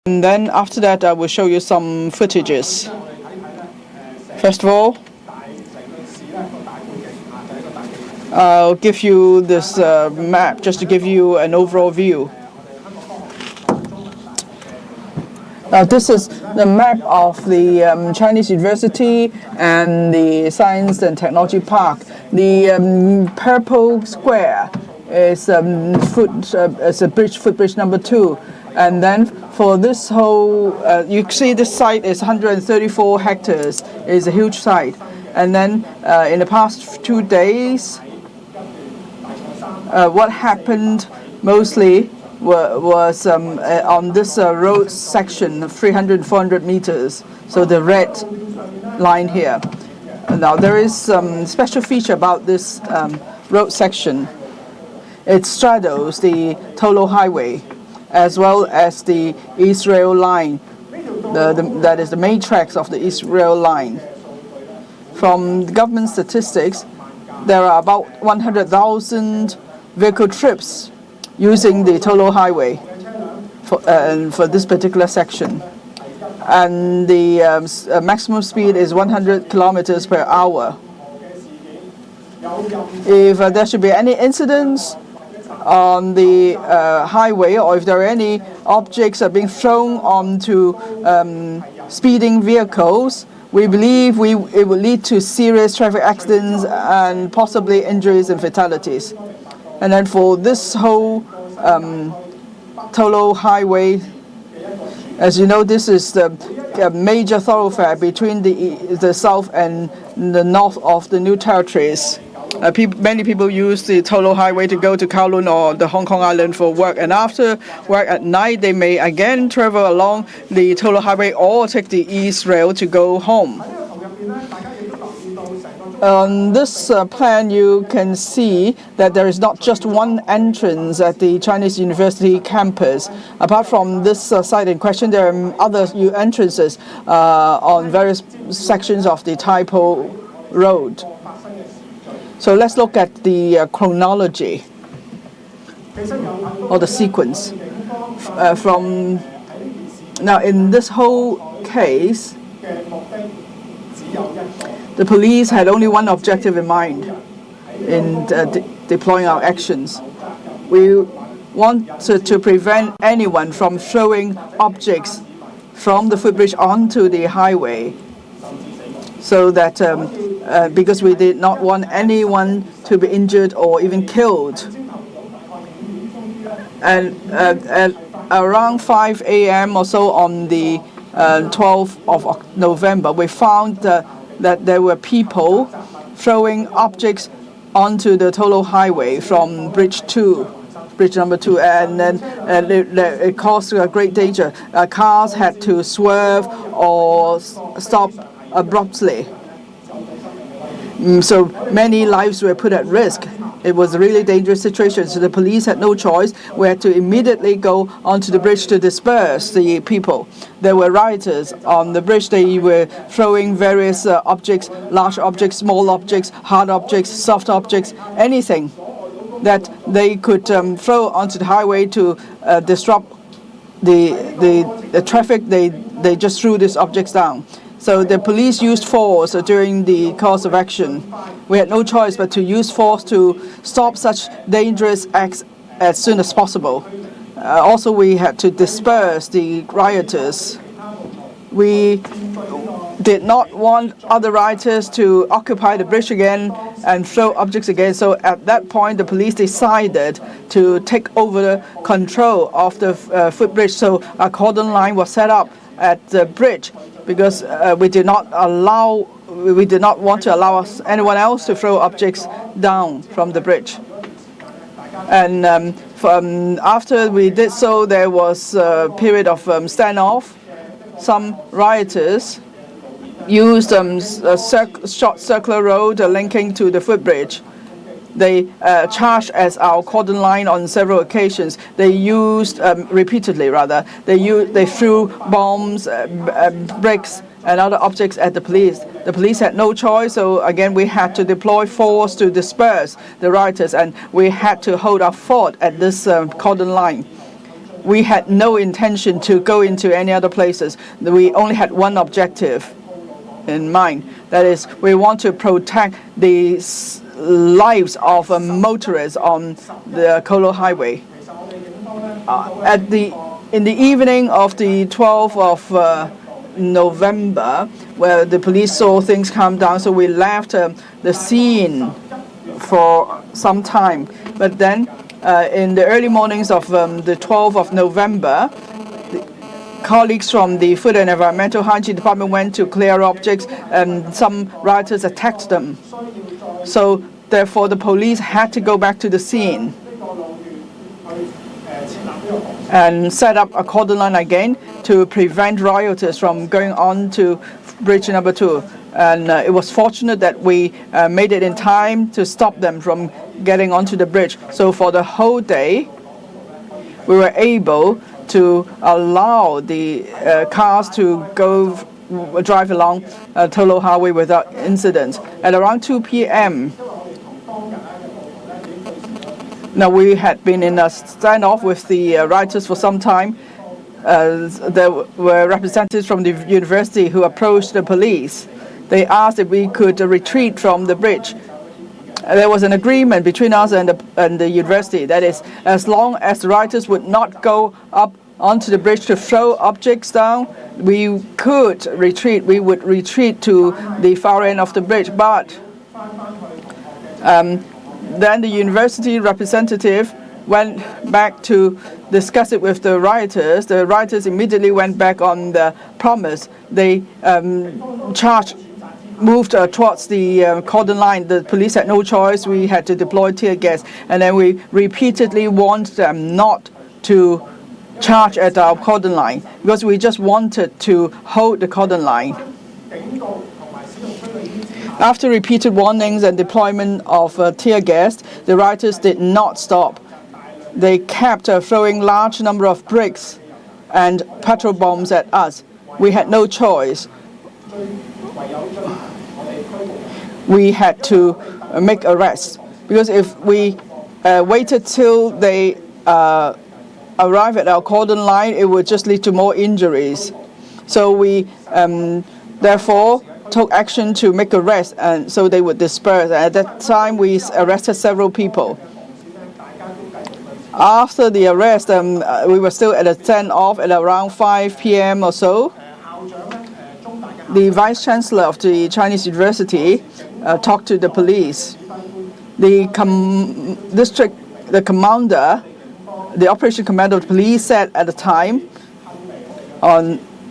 And then after that, I will show you some footages. First of all, I'll give you this map just to give you an overall view. Now, this is the map of the Chinese University and the Science and Technology Park. The purple square is a footbridge number 2. And then for this whole, you see this site is 134 hectares. It's a huge site. And then in the past 2 days, what happened mostly was on this road section, 300, 400 meters. So the red line here. Now there is some special feature about this road section. It straddles the Tolo Highway as well as the East Rail Line. That is the main tracks of the East Rail Line. From government statistics, there are about 100,000 vehicle trips using the Tolo Highway for this particular section. And the maximum speed is 100 kilometers per hour. If there should be any incidents on the highway, or if there are any objects are being thrown onto speeding vehicles, we believe it will lead to serious traffic accidents and possibly injuries and fatalities. And then for this whole Tolo Highway, as you know, this is the major thoroughfare between the south and the north of the New Territories. Many people use the Tolo Highway to go to Kowloon or the Hong Kong Island for work, and after work at night they may again travel along the Tolo Highway or take the East Rail to go home. On this plan, you can see that there is not just one entrance at the Chinese University campus. Apart from this site in question, there are other entrances on various sections of the Tai Po Road. So let's look at the chronology or the sequence. Now, in this whole case, the police had only one objective in mind in deploying our actions. We wanted to prevent anyone from throwing objects from the footbridge onto the highway, so that because we did not want anyone to be injured or even killed. And at around 5 a.m. or so on the 12th of November, we found that there were people throwing objects onto the Tolo Highway from bridge number 2, and then it caused a great danger. Cars had to swerve or stop abruptly. So many lives were put at risk. It was a really dangerous situation, so the police had no choice. We had to immediately go onto the bridge to disperse the people. There were rioters on the bridge. They were throwing various objects, large objects, small objects, hard objects, soft objects, anything that they could throw onto the highway to disrupt the traffic. They just threw these objects down. So the police used force during the course of action. We had no choice but to use force to stop such dangerous acts as soon as possible. Also, we had to disperse the rioters. We did not want other rioters to occupy the bridge again and throw objects again. So at that point, the police decided to take over the control of the footbridge. So a cordon line was set up at the bridge, because we did not want to allow anyone else to throw objects down from the bridge. And after we did so, there was a period of standoff. Some rioters used a short circular road linking to the footbridge. They charged as our cordon line on several occasions. They used repeatedly, rather. They threw bombs, bricks, and other objects at the police. The police had no choice, so again we had to deploy force to disperse the rioters, and we had to hold our fort at this cordon line. we had no intention to go into any other places. We only had one objective in mind. That is, we want to protect the lives of motorists on the Kolo Highway. In the evening of the 12th of November, where the police saw things calm down, so we left the scene for some time. But then, in the early mornings of the 12th of November, colleagues from the Food and Environmental Hygiene Department went to clear objects, and some rioters attacked them. So therefore, the police had to go back to the scene and set up a cordon line again to prevent rioters from going on to bridge number 2. And it was fortunate that we made it in time to stop them from getting onto the bridge. So for the whole day, we were able to allow the cars to drive along Kolo Highway without incident. At around 2 p.m., now, we had been in a standoff with the rioters for some time. There were representatives from the university who approached the police. They asked if we could retreat from the bridge. There was an agreement between us and the university. That is, as long as the rioters would not go up onto the bridge to throw objects down, we could retreat. We would retreat to the far end of the bridge. But then the university representative went back to discuss it with the rioters. The rioters immediately went back on the promise. They moved towards the cordon line. The police had no choice. We had to deploy tear gas. And then we repeatedly warned them not to charge at our cordon line because we just wanted to hold the cordon line. After repeated warnings and deployment of tear gas, the rioters did not stop. They kept throwing large number of bricks and petrol bombs at us. We had no choice. We had to make arrests because if we waited till they arrive at our cordon line, it would just lead to more injuries. So we therefore took action to make arrests, and so they would disperse. At that time, we arrested several people. After the arrest, we were still at a standoff at around 5 p.m. or so. The Vice Chancellor of the Chinese University talked to the police. The commander, the operation commander of the police said at the time,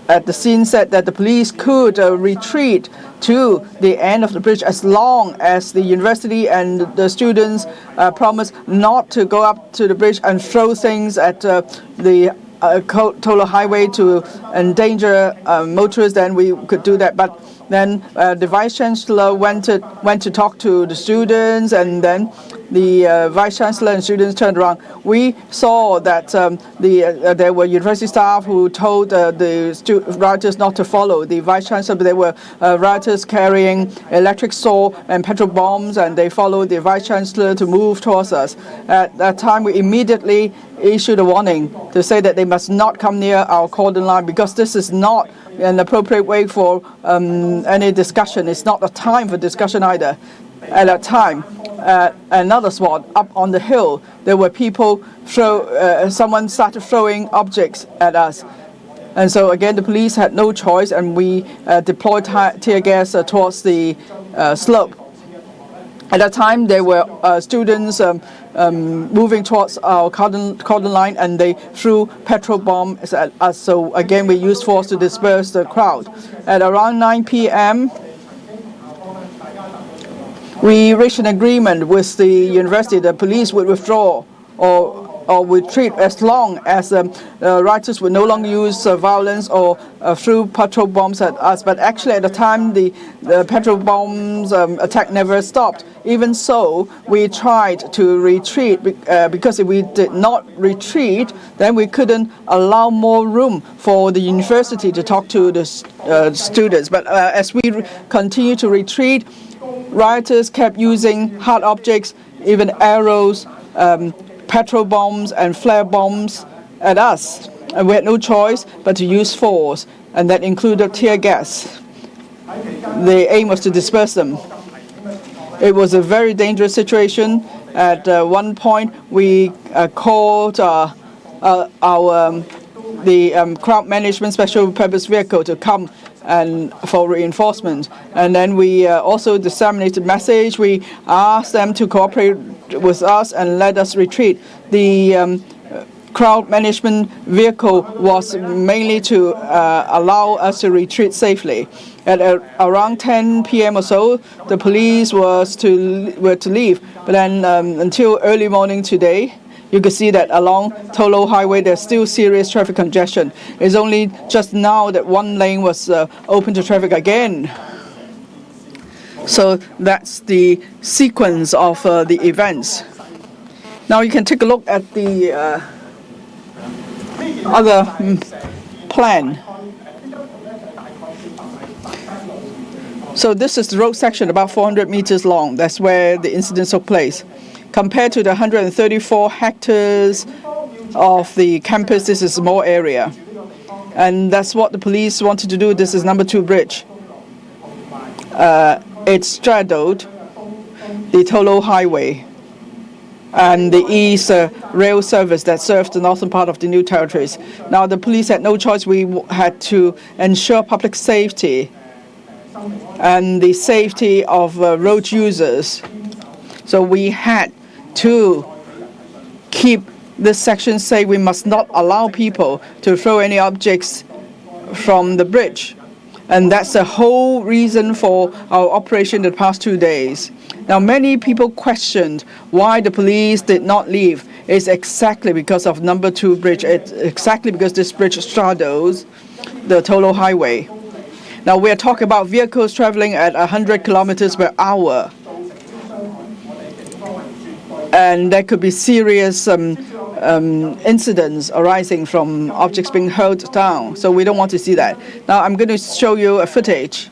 at the scene, said that the police could retreat to the end of the bridge as long as the university and the students promised not to go up to the bridge and throw things at the Kolo Highway to endanger motorists. Then we could do that. But then the Vice Chancellor went to talk to the students, and then the Vice Chancellor and students turned around. We saw that there were university staff who told the rioters not to follow the Vice Chancellor, but there were rioters carrying electric saw and petrol bombs, and they followed the Vice Chancellor to move towards us. At that time, we immediately issued a warning to say that they must not come near our cordon line because this is not an appropriate way for any discussion. It's not a time for discussion either. At that time, another spot up on the hill, there were people someone started throwing objects at us. And so again, the police had no choice, and we deployed tear gas towards the slope. At that time, there were students moving towards our cordon line, and they threw petrol bombs at us. So again, we used force to disperse the crowd. At around 9 p.m., we reached an agreement with the university. The police would withdraw or retreat as long as rioters would no longer use violence or threw petrol bombs at us. But actually, at the time, the petrol bombs attack never stopped. Even so, we tried to retreat because if we did not retreat, then we couldn't allow more room for the university to talk to the students. But as we continued to retreat, rioters kept using hard objects, even arrows, petrol bombs and flare bombs at us, and we had no choice but to use force, and that included tear gas. The aim was to disperse them. It was a very dangerous situation. At one point, we called the crowd management special purpose vehicle to come and for reinforcement. And then we also disseminated message. We asked them to cooperate with us and let us retreat. The crowd management vehicle was mainly to allow us to retreat safely. At around 10 p.m. or so, the police were to leave. But then until early morning today, you can see that along Tolo Highway, there's still serious traffic congestion. It's only just now that one lane was open to traffic again. So that's the sequence of the events. Now you can take a look at the other plan. So this is the road section about 400 meters long. That's where the incident took place. Compared to the 134 hectares of the campus, this is a small area. And that's what the police wanted to do. This is number 2 bridge. It straddled the Tolo Highway and the East rail service that served the northern part of the New Territories. Now, the police had no choice. We had to ensure public safety and the safety of road users. So we had to keep this section safe. We must not allow people to throw any objects from the bridge. And that's the whole reason for our operation the past 2 days. Now, many people questioned why the police did not leave. It's exactly because of number 2 bridge. It's exactly because this bridge straddles the Tolo Highway. Now, we are talking about vehicles traveling at 100 kilometers per hour. And there could be serious incidents arising from objects being hurled down. So we don't want to see that. Now, I'm going to show you a footage.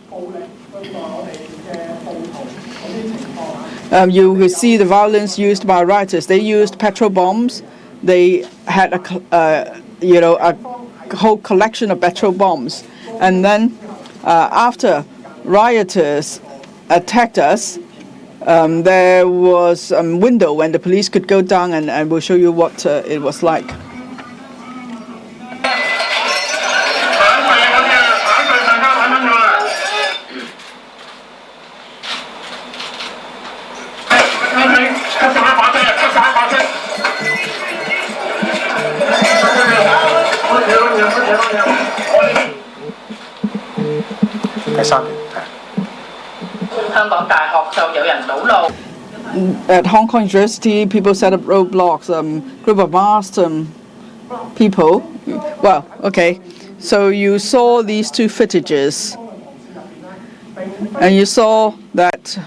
You will see the violence used by rioters. They used petrol bombs. They had a whole collection of petrol bombs. And then after rioters attacked us, there was a window when the police could go down, and we'll show you what it was like. At Hong Kong University, people set up roadblocks, group of masked people. Well, okay, so you saw these 2 footages, and you saw that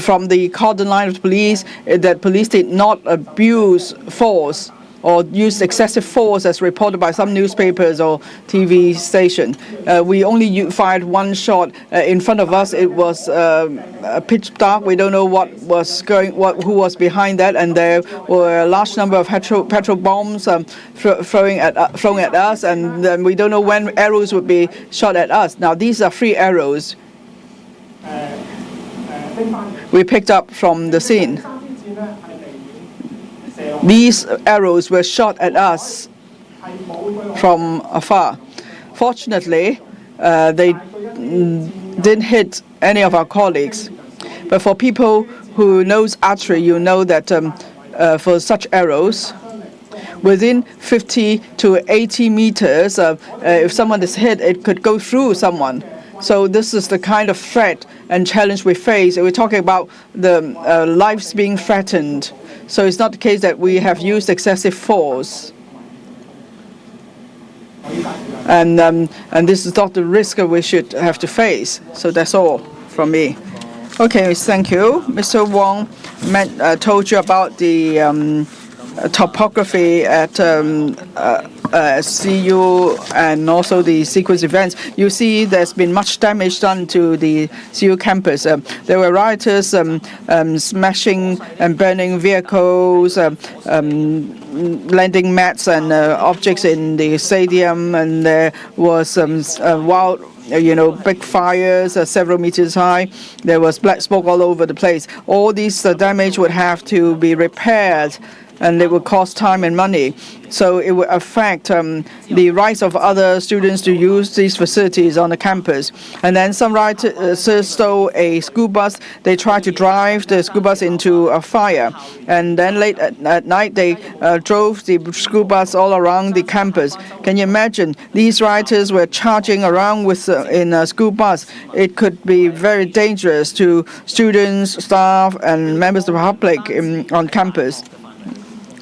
from the cordon line of the police, that police did not abuse force or used excessive force as reported by some newspapers or TV station. We only fired 1 shot. In front of us, it was pitch dark. We don't know who was behind that, and there were a large number of petrol bombs thrown at us, and then we don't know when arrows would be shot at us. Now, these are 3 arrows we picked up from the scene. These arrows were shot at us from afar. Fortunately, they didn't hit any of our colleagues. But for people who knows archery, you know that for such arrows, within 50 to 80 meters, if someone is hit, it could go through someone. So this is the kind of threat and challenge we face. We're talking about the lives being threatened. So it's not the case that we have used excessive force. And this is not the risk we should have to face. So that's all from me. Okay, thank you. Mr. Wong told you about the topography at CU and also the sequence events, you see there's been much damage done to the CU campus. There were rioters smashing and burning vehicles, landing mats and objects in the stadium, and there was wild big fires several meters high. There was black smoke all over the place. All these damage would have to be repaired, and it would cost time and money. So it would affect the rights of other students to use these facilities on the campus. And then some rioters stole a school bus. They tried to drive the school bus into a fire. And then late at night, they drove the school bus all around the campus. Can you imagine? These rioters were charging around in a school bus. It could be very dangerous to students, staff, and members of the public on campus.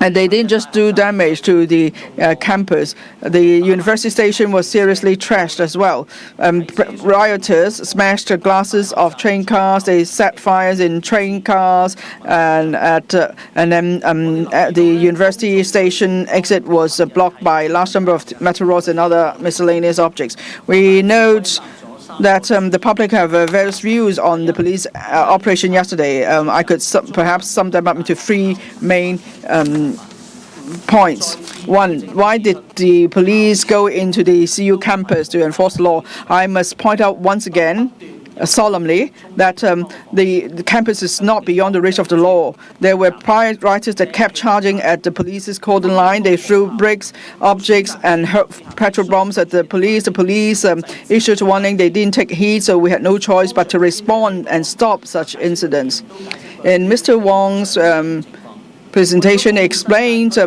And they didn't just do damage to the campus. The university station was seriously trashed as well. Rioters smashed the glasses of train cars. They set fires in train cars, and then the university station exit was blocked by a large number of metal rods and other miscellaneous objects. We note that the public have various views on the police operation yesterday. I could perhaps sum them up into three main points. One, why did the police go into the CU campus to enforce the law? I must point out once again, solemnly, that the campus is not beyond the reach of the law. There were rioters that kept charging at the police's cordon line. They threw bricks, objects, and petrol bombs at the police. The police issued a warning. They didn't take heed, so we had no choice but to respond and stop such incidents. In Mr. Wong's presentation, he explained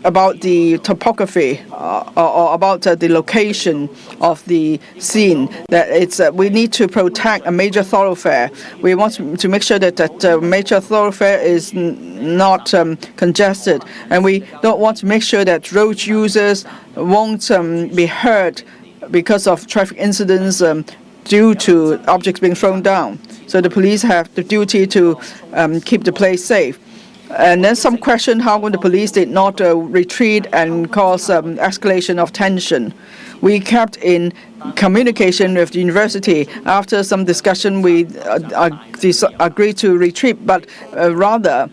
about the topography or about the location of the scene, that we need to protect a major thoroughfare. We want to make sure that that major thoroughfare is not congested, and we don't want to make sure that road users won't be hurt because of traffic incidents due to objects being thrown down. So the police have the duty to keep the place safe. And then some question how come the police did not retreat and cause escalation of tension. We kept in communication with the university. After some discussion, we agreed to retreat, but rather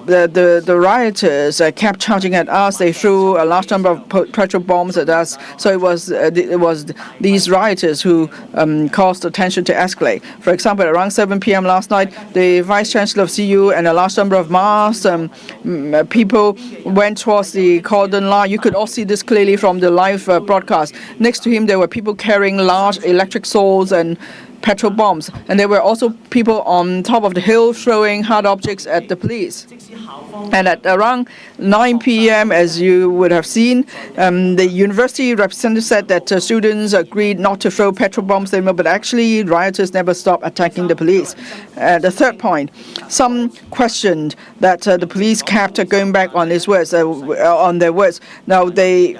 the rioters kept charging at us. They threw a large number of petrol bombs at us. So it was these rioters who caused the tension to escalate. For example, around 7 p.m. last night, the Vice Chancellor of CU and a large number of masked people went towards the cordon line. You could all see this clearly from the live broadcast. Next to him, there were people carrying large electric swords and petrol bombs, and there were also people on top of the hill throwing hard objects at the police. And at around 9 p.m., as you would have seen, the university representative said that students agreed not to throw petrol bombs anymore, but actually rioters never stopped attacking the police. The third point, some questioned that the police kept going back on their words. Now they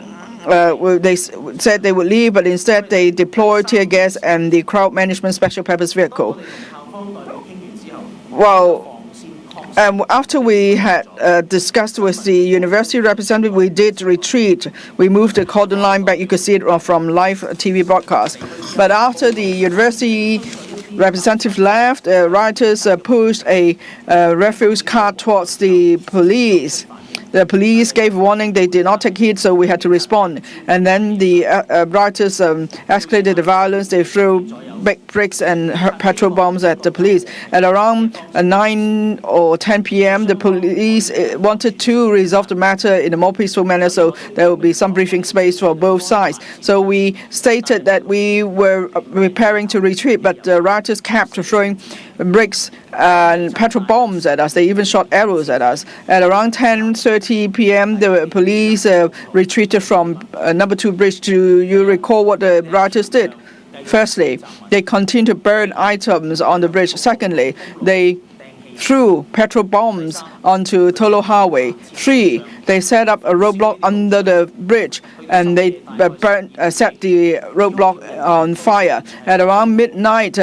said they would leave, but instead they deployed tear gas and the crowd management special purpose vehicle. Well, after we had discussed with the university representative, we did retreat. We moved the cordon line back. You could see it from live TV broadcast. But after the university representative left, rioters pushed a refuse cart towards the police. The police gave warning. They did not take heed, so we had to respond. And then the rioters escalated the violence. They threw big bricks and petrol bombs at the police. At around 9 or 10 p.m., the police wanted to resolve the matter in a more peaceful manner, so there will be some briefing space for both sides. So we stated that we were preparing to retreat, but the rioters kept throwing bricks and petrol bombs at us. They even shot arrows at us. At around 10:30 p.m., the police retreated from number 2 bridge. Do you recall what the rioters did? Firstly, they continued to burn items on the bridge. Secondly, they threw petrol bombs onto Tolo Highway. 3, they set up a roadblock under the bridge, and they set the roadblock on fire. At around midnight,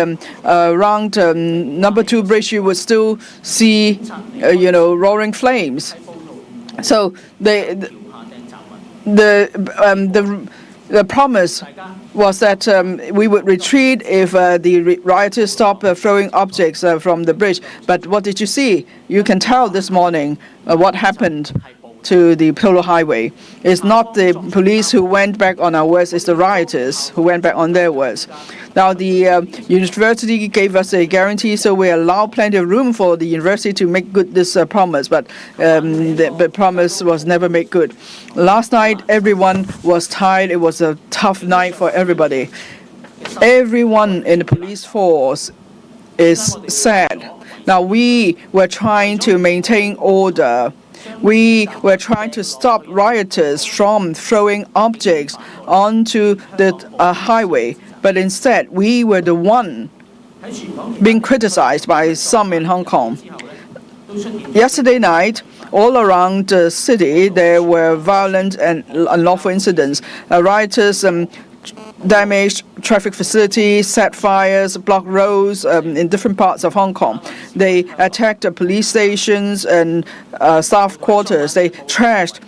around number 2 bridge, you would still see, roaring flames. So the promise was that we would retreat if the rioters stopped throwing objects from the bridge. But what did you see? You can tell this morning what happened to the Polo Highway. It's not the police who went back on our words, it's the rioters who went back on their words. Now, the university gave us a guarantee, so we allow plenty of room for the university to make good this promise, but the promise was never made good. Last night, everyone was tired. It was a tough night for everybody. Everyone in the police force is sad. Now, we were trying to maintain order. We were trying to stop rioters from throwing objects onto the highway, but instead we were the one being criticized by some in Hong Kong. Yesterday night, all around the city, there were violent and unlawful incidents. Rioters damaged traffic facilities, set fires, blocked roads in different parts of Hong Kong. They attacked the police stations and staff quarters. They trashed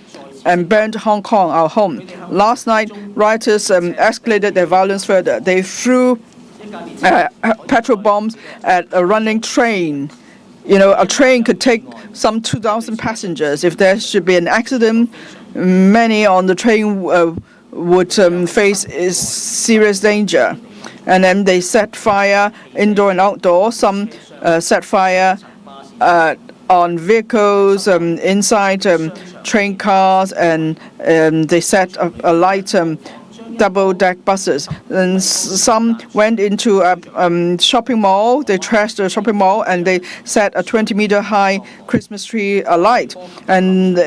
and burned Hong Kong, our home. Last night, rioters escalated their violence further. They threw petrol bombs at a running train. You know, a train could take some 2,000 passengers. If there should be an accident, many on the train would face serious danger. And then they set fire indoor and outdoor. Some set fire on vehicles inside train cars, and they set alight double-deck buses. And some went into a shopping mall. They trashed the shopping mall and they set a 20-meter high Christmas tree alight. And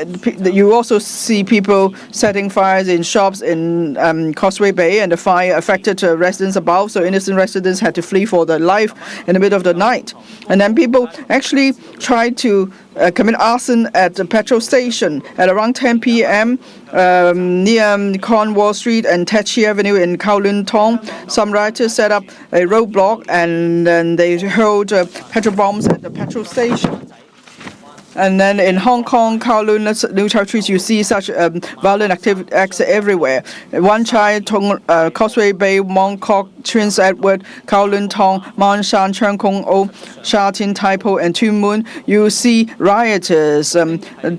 you also see people setting fires in shops in Causeway Bay, and the fire affected residents above, so innocent residents had to flee for their life in the middle of the night. And then people actually tried to commit arson at the petrol station at around 10 p.m. Near Cornwall Street and Tet Chi Avenue in Kowloon Tong. Some rioters set up a roadblock and then they hurled petrol bombs at the petrol station. And then in Hong Kong, Kowloon, New Territories, you see such violent acts everywhere. Wan Chai, Causeway Bay, Mong Kok, Prince Edward, Kowloon Tong, Man Shan, Cheung Kong O, Sha Tin, Tai Po, and Tuen Mun. You see rioters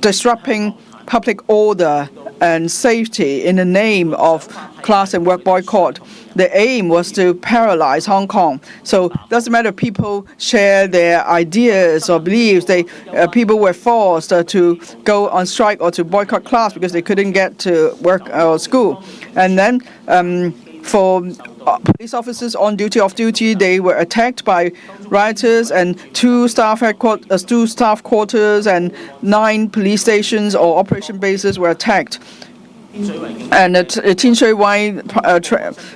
disrupting public order and safety in the name of class and work boycott. The aim was to paralyze Hong Kong. So it doesn't matter if people share their ideas or beliefs. People were forced to go on strike or to boycott class because they couldn't get to work or school. And then for police officers on duty, off duty, they were attacked by rioters, and two staff quarters and 9 police stations or operation bases were attacked. And at Citywide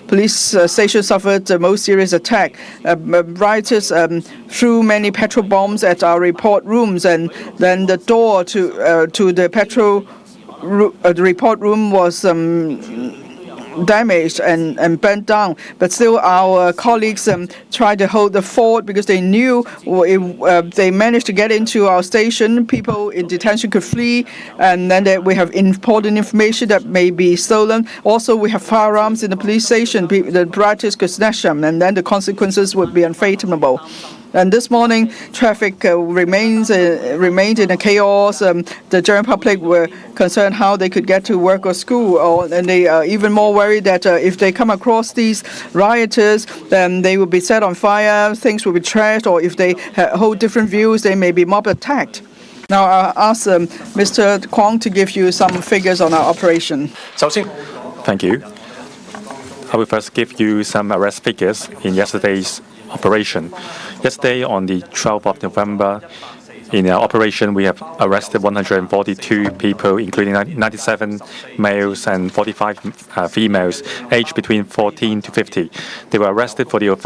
police station suffered the most serious attack. Rioters threw many petrol bombs at our report rooms, and then the door to the report room was damaged and burnt down. But still, our colleagues tried to hold the fort because they knew if they managed to get into our station, people in detention could flee, and then we have important information that may be stolen. Also, we have firearms in the police station. The rioters could snatch them, and then the consequences would be unfathomable. And this morning, traffic remained in a chaos. The general public were concerned how they could get to work or school, and they are even more worried that if they come across these rioters, then they will be set on fire, things will be trashed, or if they hold different views, they may be mob attacked. Now, I'll ask Mr. Kwong to give you some figures on our operation. Thank you. I will first give you some arrest figures in yesterday's operation. Yesterday, on the 12th of November, in our operation, we have arrested 142 people, including 97 males and 45 females, aged between 14 to 50. They were arrested for the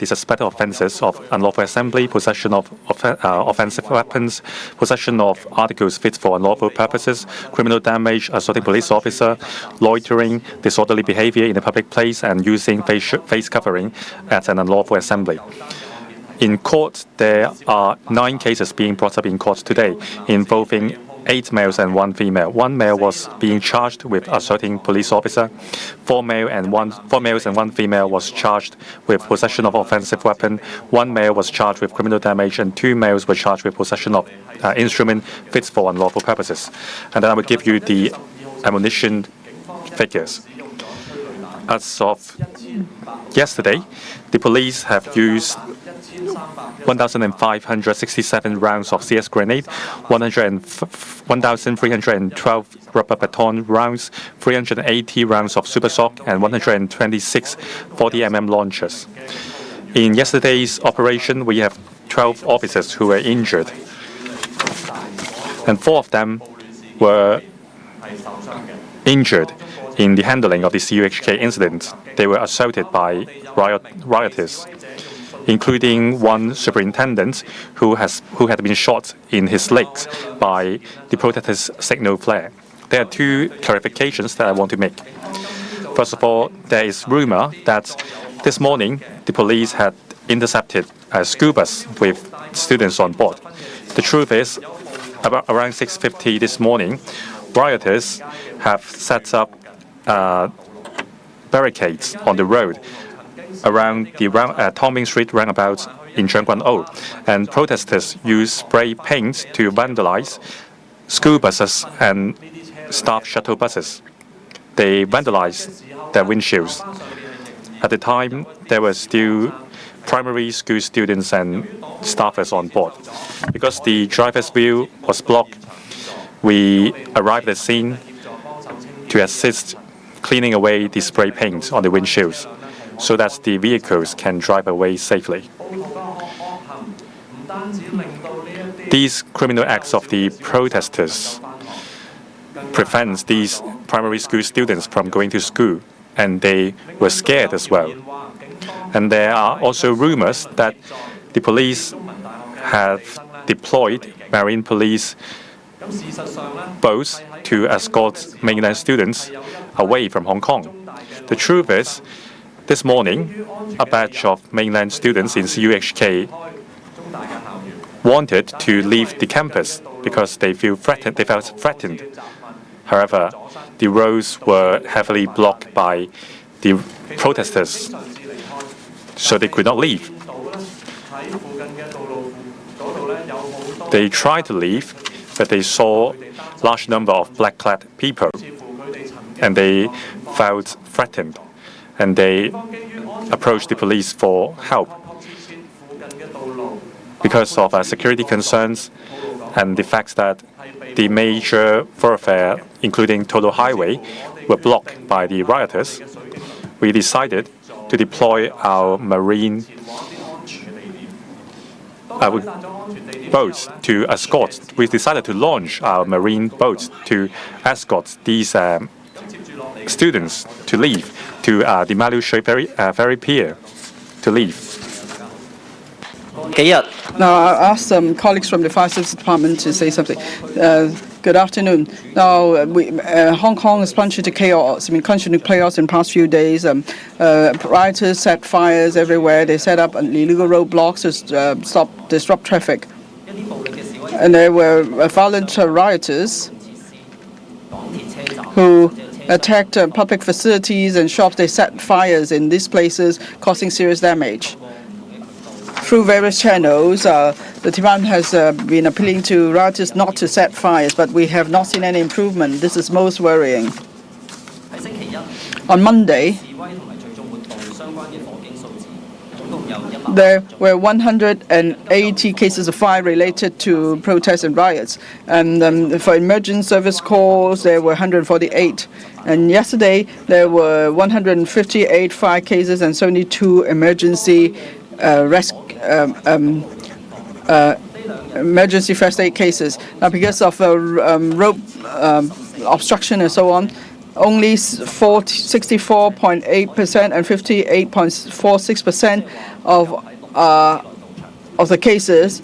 suspected offences of unlawful assembly, possession of offensive weapons, possession of articles fit for unlawful purposes, criminal damage, assaulting police officer, loitering, disorderly behaviour in a public place, and using face covering at an unlawful assembly. In court, there are 9 cases being brought up in court today, involving 8 males and 1 female. 1 male was being charged with assaulting police officer. 4 males and 1 female was charged with possession of offensive weapon. 1 male was charged with criminal damage, and 2 males were charged with possession of instrument fit for unlawful purposes. And then I will give you the ammunition figures. As of yesterday, the police have used 1,567 rounds of CS grenade, 1,312 rubber baton rounds, 380 rounds of super sock, and 126 40mm launchers. In yesterday's operation, we have 12 officers who were injured, and 4 of them were injured in the handling of the CUHK incident. They were assaulted by rioters, including 1 superintendent who had been shot in his legs by the protesters' signal flare. There are 2 clarifications that I want to make. First of all, there is rumor that this morning the police had intercepted a school bus with students on board. The truth is, around 6:50 this morning, rioters have set up barricades on the road around the Tongming Street roundabout in Zhengguan-O, and protesters use spray paint to vandalize school buses and staff shuttle buses. They vandalized their windshields. At the time, there were still primary school students and staffers on board. Because the driver's wheel was blocked, we arrived at the scene to assist cleaning away the spray paint on the windshields so that the vehicles can drive away safely. These criminal acts of the protesters prevents these primary school students from going to school, and they were scared as well. And there are also rumors that the police have deployed marine police boats to escort mainland students away from Hong Kong. The truth is, this morning, a batch of mainland students in CUHK wanted to leave the campus because they felt threatened. However, the roads were heavily blocked by the protesters, so they could not leave. They tried to leave, but they saw a large number of black-clad people, and they felt threatened, and they approached the police for help. Because of security concerns and the fact that the major thoroughfare, including Total Highway, were blocked by the rioters, we decided to deploy our marine boats to escort. We decided to launch our marine boats to escort these students to leave to the Malu Shui ferry pier to leave. Now, I'll ask some colleagues from the Fire Service Department to say something. Good afternoon. Now, Hong Kong has plunged into chaos. Continuing chaos in the past few days. Rioters set fires everywhere. They set up illegal roadblocks to disrupt traffic. And there were violent rioters who attacked public facilities and shops. They set fires in these places, causing serious damage. Through various channels, the department has been appealing to rioters not to set fires, but we have not seen any improvement. This is most worrying. On Monday, there were 180 cases of fire related to protests and riots. And for emergency service calls, there were 148. And yesterday, there were 158 fire cases and 72 emergency emergency first aid cases. Now, because of road obstruction and so on, only 64.8% and 58.46% of the cases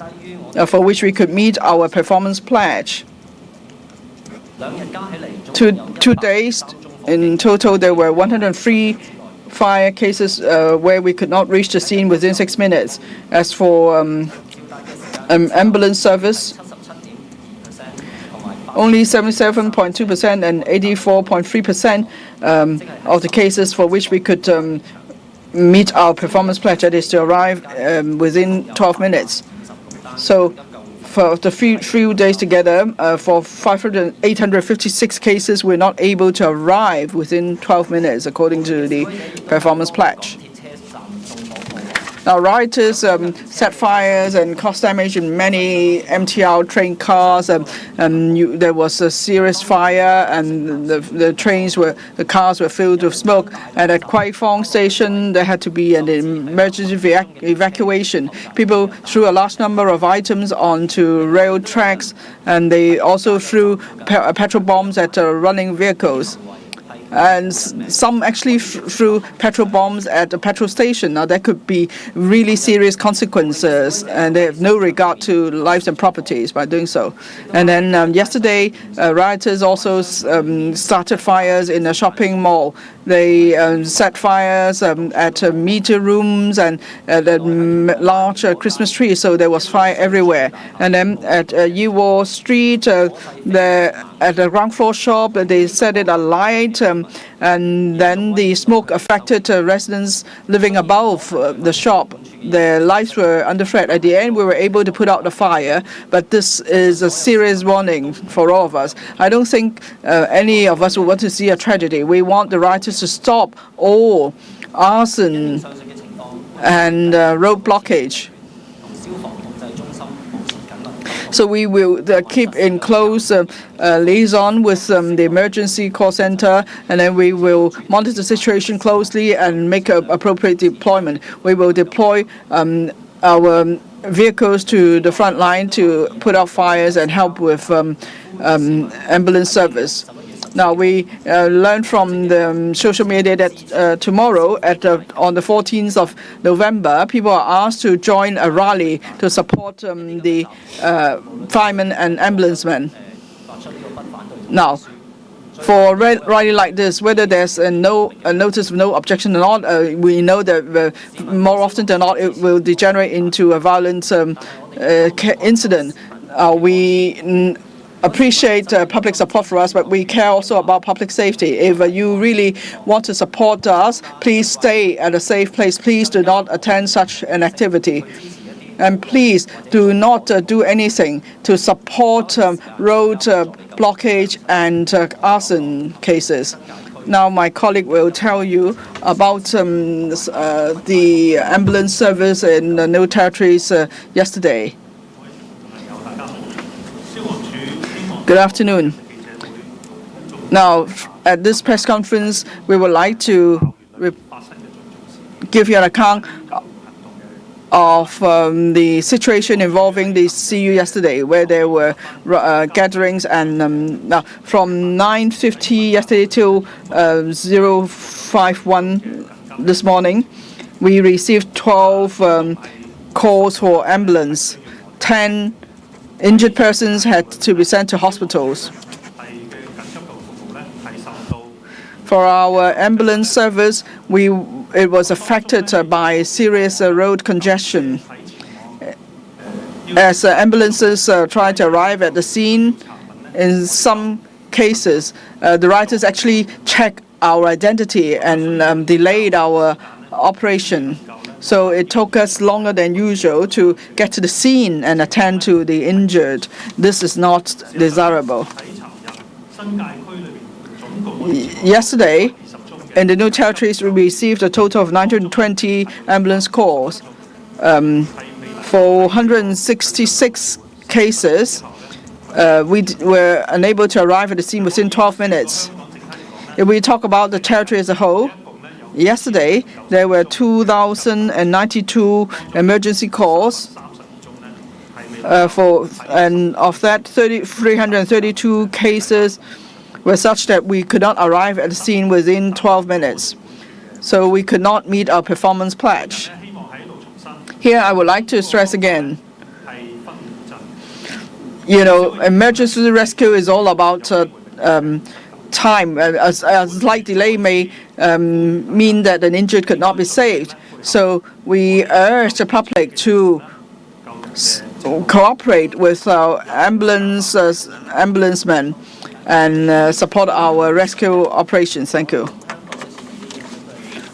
for which we could meet our performance pledge. 2 days in total, there were 103 fire cases where we could not reach the scene within 6 minutes. As for ambulance service, only 77.2% and 84.3% of the cases for which we could meet our performance pledge, that is to arrive within 12 minutes. So for the few days together, for 856 cases, we're not able to arrive within 12 minutes, according to the performance pledge. Now, rioters set fires and caused damage in many MTR train cars. There was a serious fire, and the cars were filled with smoke. And at Kwai Fong Station, there had to be an emergency evacuation. People threw a large number of items onto rail tracks, and they also threw petrol bombs at running vehicles. And some actually threw petrol bombs at the petrol station. Now, there could be really serious consequences, and they have no regard to lives and properties by doing so. And then yesterday, rioters also started fires in a shopping mall. They set fires at media rooms and at large Christmas trees, so there was fire everywhere. And then at Yiwo Street, at the ground floor shop, they set it alight, and then the smoke affected residents living above the shop. Their lives were under threat. At the end, we were able to put out the fire, but this is a serious warning for all of us. I don't think any of us would want to see a tragedy. We want the rioters to stop all arson and road blockage. So we will keep in close liaison with the emergency call center, and then we will monitor the situation closely and make appropriate deployment. We will deploy our vehicles to the front line to put out fires and help with ambulance service. Now, we learned from the social media that tomorrow, on the 14th of November, people are asked to join a rally to support the firemen and ambulance men. Now, for a rally like this, whether there's a notice of no objection or not, we know that more often than not it will degenerate into a violent incident. We appreciate public support for us, but we care also about public safety. If you really want to support us, please stay at a safe place. Please do not attend such an activity. And please do not do anything to support road blockage and arson cases. Now, my colleague will tell you about the ambulance service in the New Territories yesterday. Good afternoon. Now, at this press conference, we would like to give you an account of the situation involving the CU yesterday, where there were gatherings, and from 9:50 yesterday till 0:51 this morning, we received 12 calls for ambulance. 10 injured persons had to be sent to hospitals. For our ambulance service, it was affected by serious road congestion. As ambulances tried to arrive at the scene, in some cases, the rioters actually checked our identity and delayed our operation. So it took us longer than usual to get to the scene and attend to the injured. This is not desirable. Yesterday, in the New Territories, we received a total of 920 ambulance calls. For 166 cases, we were unable to arrive at the scene within 12 minutes. If we talk about the territory as a whole, yesterday, there were 2,092 emergency calls, and of that, 332 cases were such that we could not arrive at the scene within 12 minutes. So we could not meet our performance pledge. Here, I would like to stress again, emergency rescue is all about time. A slight delay may mean that an injured could not be saved. So we urge the public to cooperate with our ambulancemen and support our rescue operations. Thank you.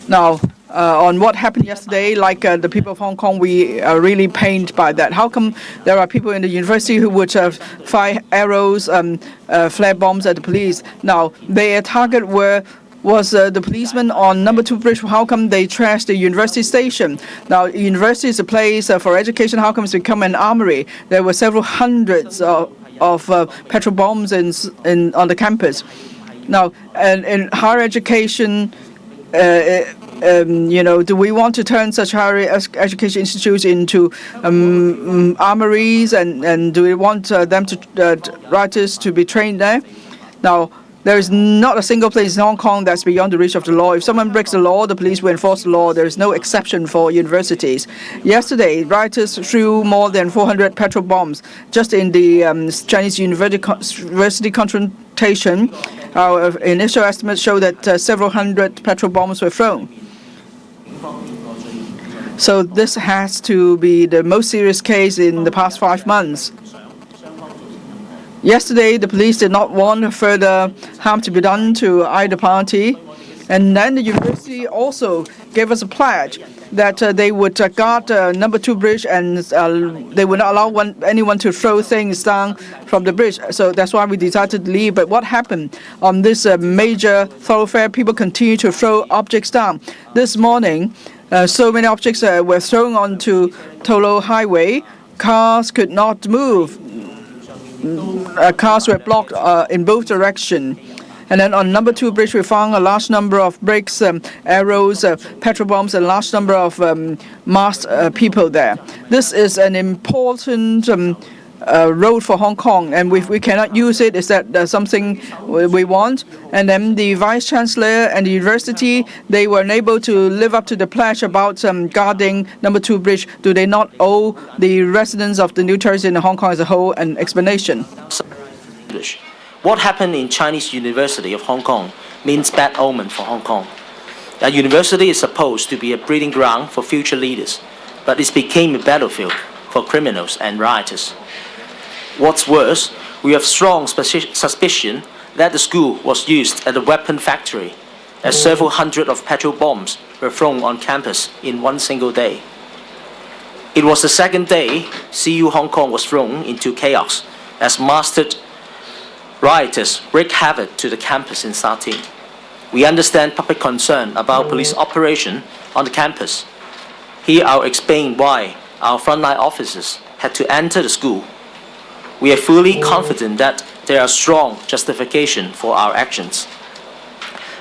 Now, on what happened yesterday, like the people of Hong Kong, we are really pained by that. How come there are people in the university who would fire arrows, flare bombs at the police? Now, their target was the policemen on number 2 bridge. How come they trashed the university station? Now, university is a place for education. How come it's become an armory? There were several hundreds of petrol bombs on the campus. Now, and in higher education, do we want to turn such higher education institutes into armories, and do we want writers to be trained there? Now, there is not a single place in Hong Kong that's beyond the reach of the law. If someone breaks the law, the police will enforce the law. There is no exception for universities. Yesterday, rioters threw more than 400 petrol bombs just in the Chinese university confrontation. Our initial estimates show that several hundred petrol bombs were thrown. So this has to be the most serious case in the past 5 months. Yesterday, the police did not want further harm to be done to either party. And then the university also gave us a pledge that they would guard number 2 bridge, and they would not allow anyone to throw things down from the bridge. So that's why we decided to leave. But what happened on this major thoroughfare? People continue to throw objects down. This morning, so many objects were thrown onto Tolo Highway. Cars could not move. Cars were blocked in both directions. And then on number 2 bridge, we found a large number of bricks, arrows, petrol bombs, and a large number of masked people there. This is an important road for Hong Kong, and if we cannot use it, is that something we want? And then the Vice Chancellor and the university, they were unable to live up to the pledge about guarding number 2 bridge. Do they not owe the residents of the new territory in Hong Kong as a whole an explanation? What happened in Chinese University of Hong Kong means bad omen for Hong Kong. A university is supposed to be a breeding ground for future leaders, but it became a battlefield for criminals and rioters. What's worse, we have strong suspicion that the school was used as a weapon factory, as several hundred of petrol bombs were thrown on campus in one single day. It was the second day CU Hong Kong was thrown into chaos as mastered rioters wreak havoc to the campus in Sa Tin. We understand public concern about police operation on the campus. Here I'll explain why our frontline officers had to enter the school. We are fully confident that there are strong justification for our actions.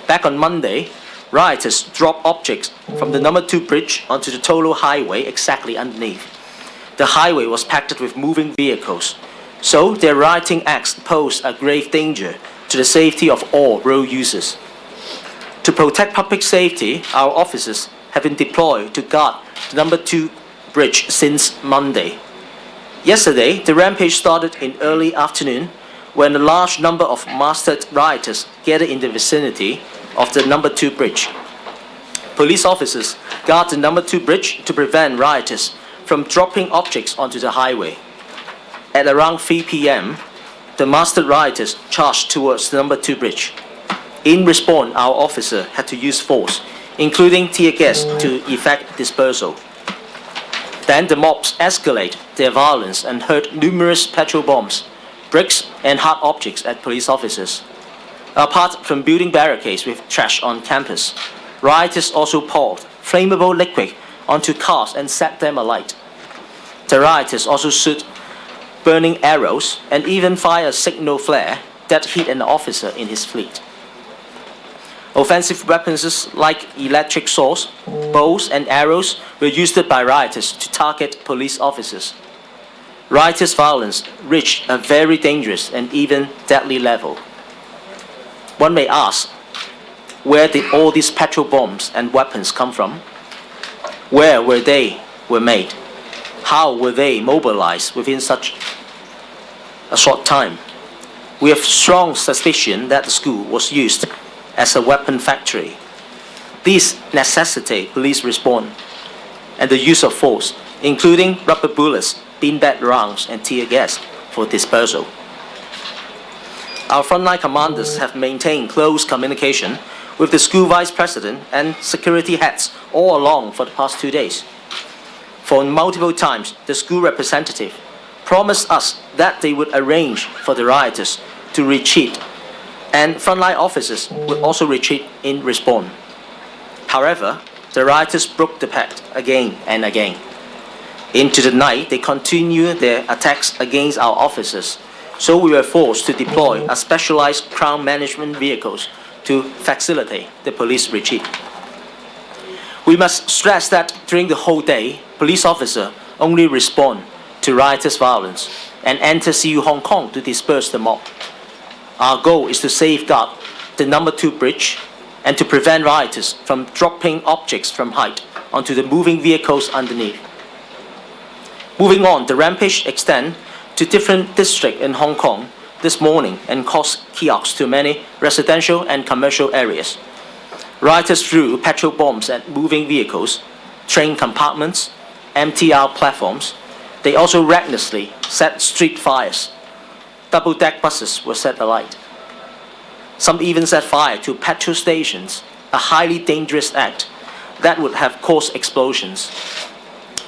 Back on Monday, rioters dropped objects from the number 2 bridge onto the Tolo Highway exactly underneath. The highway was packed with moving vehicles, so their rioting acts pose a grave danger to the safety of all road users. To protect public safety, our officers have been deployed to guard the number 2 bridge since Monday. Yesterday, the rampage started in early afternoon when a large number of masked rioters gathered in the vicinity of the number 2 bridge. Police officers guard the number 2 bridge to prevent rioters from dropping objects onto the highway. At around 3 p.m., the masked rioters charged towards the number 2 bridge. In response, our officer had to use force, including tear gas, to effect dispersal. Then the mobs escalated their violence and hurled numerous petrol bombs, bricks, and hard objects at police officers. Apart from building barricades with trash on campus, rioters also poured flammable liquid onto cars and set them alight. The rioters also shoot burning arrows and even fired a signal flare that hit an officer in his fleet. Offensive weapons like electric saws, bows, and arrows were used by rioters to target police officers. Rioters' violence reached a very dangerous and even deadly level. One may ask, where did all these petrol bombs and weapons come from? Where were they made? How were they mobilized within such a short time? We have strong suspicion that the school was used as a weapon factory. These necessitate police response and the use of force, including rubber bullets, beanbag rounds and tear gas for dispersal. Our frontline commanders have maintained close communication with the school vice president and security heads all along for the past 2 days. For multiple times, the school representative promised us that they would arrange for the rioters to retreat, and frontline officers would also retreat in response. However, the rioters broke the pact again and again. Into the night, they continued their attacks against our officers, so we were forced to deploy a specialized crowd management vehicles to facilitate the police retreat. We must stress that during the whole day, police officers only respond to rioters' violence and enter CU Hong Kong to disperse the mob. Our goal is to safeguard the number 2 bridge and to prevent rioters from dropping objects from height onto the moving vehicles underneath. Moving on, the rampage extends to different districts in Hong Kong this morning and caused chaos to many residential and commercial areas. Rioters threw petrol bombs at moving vehicles, train compartments, MTR platforms. They also recklessly set street fires. Double-deck buses were set alight. Some even set fire to petrol stations, a highly dangerous act that would have caused explosions.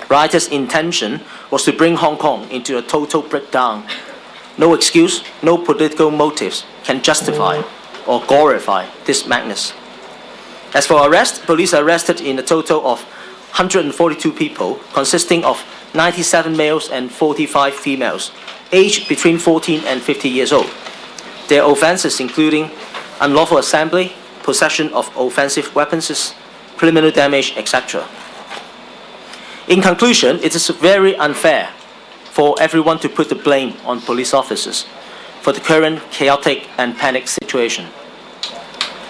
Rioters' intention was to bring Hong Kong into a total breakdown. No excuse, no political motives can justify or glorify this madness. As for arrest, police arrested in a total of 142 people, consisting of 97 males and 45 females, aged between 14 and 50 years old. Their offenses including unlawful assembly, possession of offensive weapons, criminal damage, etc. In conclusion, it is very unfair for everyone to put the blame on police officers for the current chaotic and panic situation.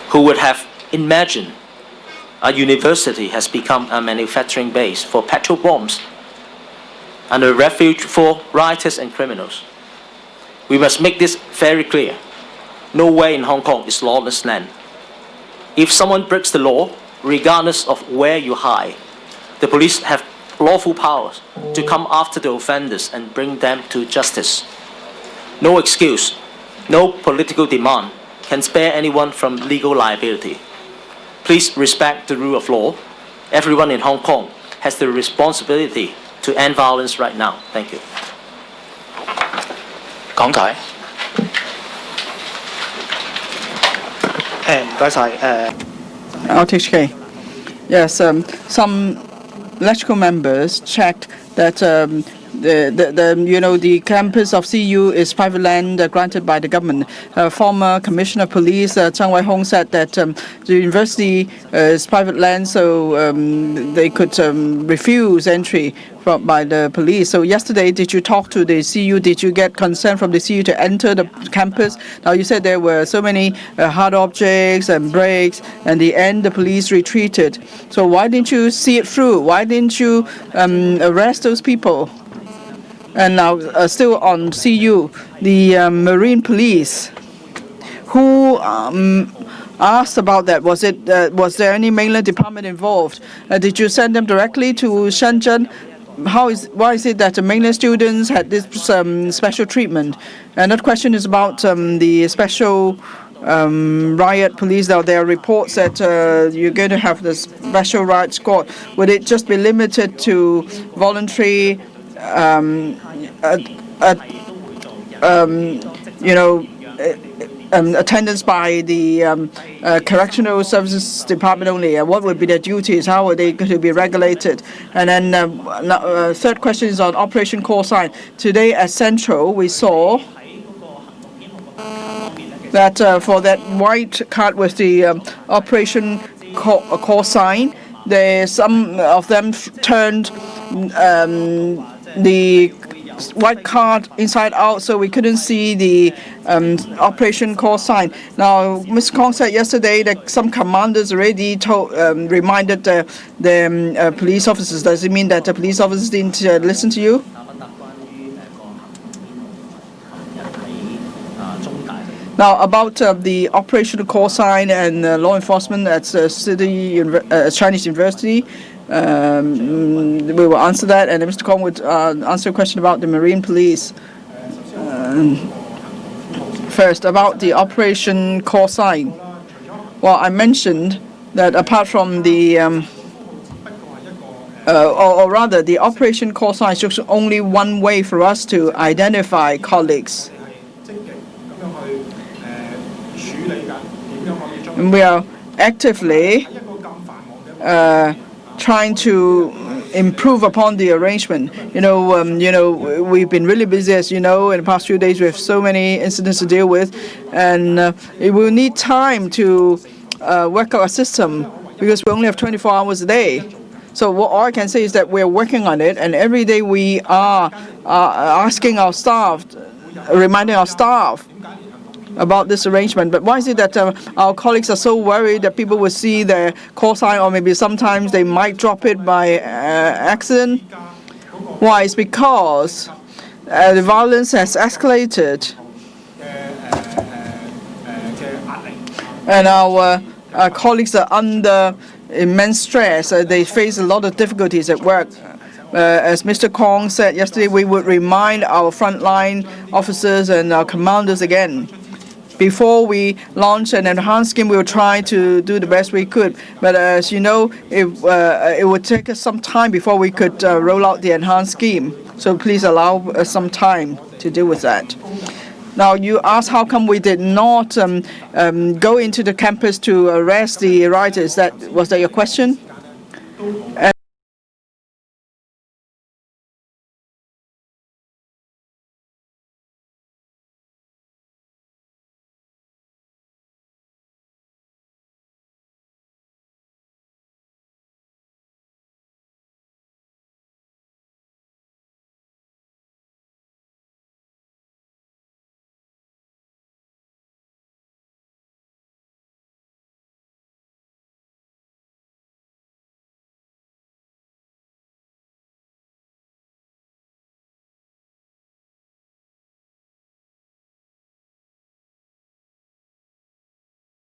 Who would have imagined a university has become a manufacturing base for petrol bombs and a refuge for rioters and criminals? We must make this very clear. Nowhere in Hong Kong is lawless land. If someone breaks the law, regardless of where you hide, the police have lawful powers to come after the offenders and bring them to justice. No excuse, no political demand can spare anyone from legal liability. Please respect the rule of law. Everyone in Hong Kong has the responsibility to end violence right now. Thank you. 講解。唔該晒。RTHK. Yes, some electrical members checked that the campus of CU is private land granted by the government. Former Commissioner of Police Zhang Wei-hong said that the university is private land, so they could refuse entry by the police. So yesterday, did you talk to the CU? Did you get consent from the CU to enter the campus? Now you said there were so many hard objects and breaks, and in the end the police retreated. So why didn't you see it through? Why didn't you arrest those people? And now still on CU, the Marine Police, who asked about that? Was there any mainland department involved? Did you send them directly to Shenzhen? Why is it that the mainland students had this special treatment? Another question is about the special riot police. Now there are reports that you're going to have the special riot squad. Would it just be limited to voluntary, attendance by the Correctional Services Department only? What would be their duties? How are they going to be regulated? And then third question is on Operation Call Sign. Today at Central, we saw that for that white card with the Operation Call Sign, some of them turned the white card inside out, so we couldn't see the Operation Call Sign. Now, Ms. Kong said yesterday that some commanders already reminded the police officers. Does it mean that the police officers didn't listen to you? Now, about the Operation Call Sign and law enforcement at Chinese University, We will answer that, and Mr. Kong would answer a question about the Marine Police. First, about the Operation Call Sign. Well, I mentioned that apart from the, or rather, the Operation Call Sign is just only one way for us to identify colleagues. And we are actively trying to improve upon the arrangement. We've been really busy, as you know, in the past few days. We have so many incidents to deal with, and it will need time to work out a system because we only have 24 hours a day. So all I can say is that we're working on it, and every day we are asking our staff, reminding our staff about this arrangement. But why is it that our colleagues are so worried that people will see their call sign, or maybe sometimes they might drop it by accident? Why? It's because the violence has escalated, and our colleagues are under immense stress. They face a lot of difficulties at work. As Mr. Kong said yesterday, we would remind our frontline officers and our commanders again. Before we launch an enhanced scheme, we will try to do the best we could. But as you know, it would take us some time before we could roll out the enhanced scheme. So please allow us some time to deal with that. Now, you asked how come we did not go into the campus to arrest the rioters. Was that your question? And